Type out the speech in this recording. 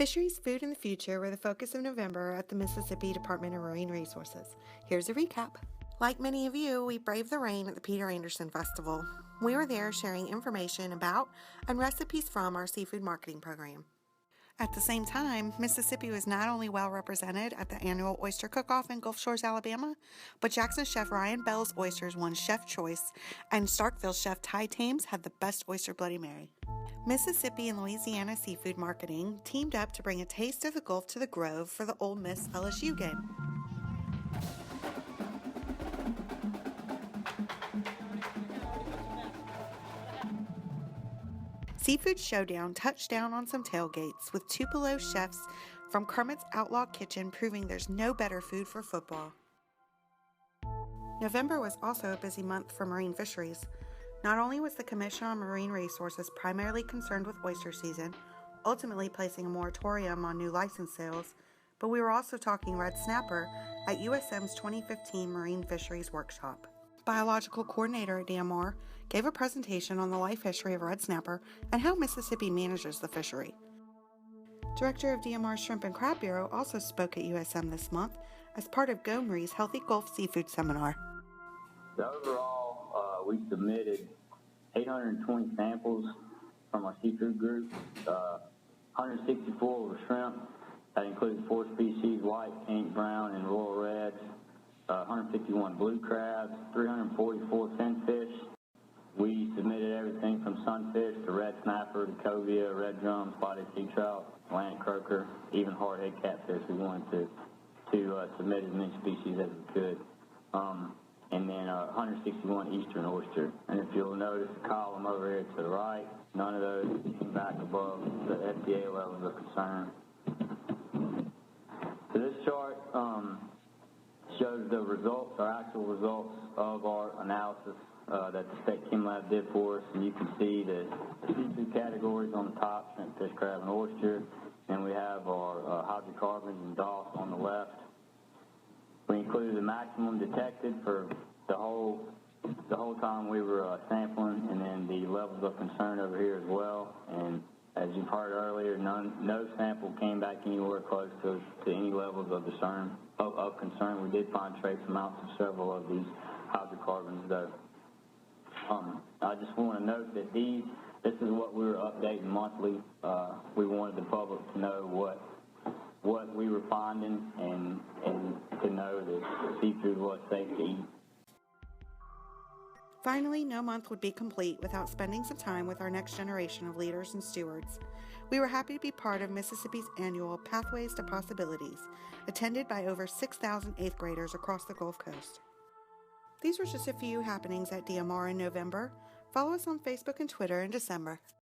Fisheries, Food, and the Future were the focus of November at the Mississippi Department of Marine Resources. Here's a recap. Like many of you, we braved the rain at the Peter Anderson Festival. We were there sharing information about and recipes from our seafood marketing program. At the same time, Mississippi was not only well represented at the annual Oyster Cook-Off in Gulf Shores, Alabama, but Jackson chef Ryan Bell's oysters won Chef Choice, and Starkville chef Ty Thames had the best oyster Bloody Mary. Mississippi and Louisiana Seafood Marketing teamed up to bring a taste of the Gulf to the Grove for the Ole Miss LSU game. Seafood Showdown touched down on some tailgates with Tupelo chefs from Kermit's Outlaw Kitchen proving there's no better food for football. November was also a busy month for marine fisheries. Not only was the Commission on Marine Resources primarily concerned with oyster season, ultimately placing a moratorium on new license sales, but we were also talking red snapper at USM's 2015 Marine Fisheries Workshop. Biological coordinator at DMR gave a presentation on the life history of red snapper and how Mississippi manages the fishery. Director of DMR's Shrimp and Crab Bureau also spoke at USM this month as part of GOMRI's Healthy Gulf Seafood Seminar. Overall, we submitted 820 samples from our seafood group. 164 were shrimp. That included 4 species, white, pink, brown, and royal reds. 151 blue crabs, 344 finfish. We submitted everything from sunfish to red snapper to cobia, red drum, spotted sea trout, Atlantic croaker, even hardhead catfish. We wanted to submit as many species as we could. And then 161 eastern oyster. And if you'll notice the column over here to the right, none of those came back above the FDA levels of concern. So this chart shows the results, our actual results of our analysis that the State Chem Lab did for us. And you can see the seafood categories on the top, shrimp, fish, crab, and oyster. And we have our hydrocarbons and DOS on the left. We included the maximum detected for the whole time we were sampling, and then the levels of concern over here as well. And as you've heard earlier, no sample came back anywhere close to any levels of concern. We did find trace amounts of several of these hydrocarbons, though. I just want to note that this is what we were updating monthly. We wanted the public to know what we were finding and to know that seafood was safe to eat. Finally, no month would be complete without spending some time with our next generation of leaders and stewards. We were happy to be part of Mississippi's annual Pathways to Possibilities, attended by over 6,000 8th graders across the Gulf Coast. These were just a few happenings at DMR in November. Follow us on Facebook and Twitter in December.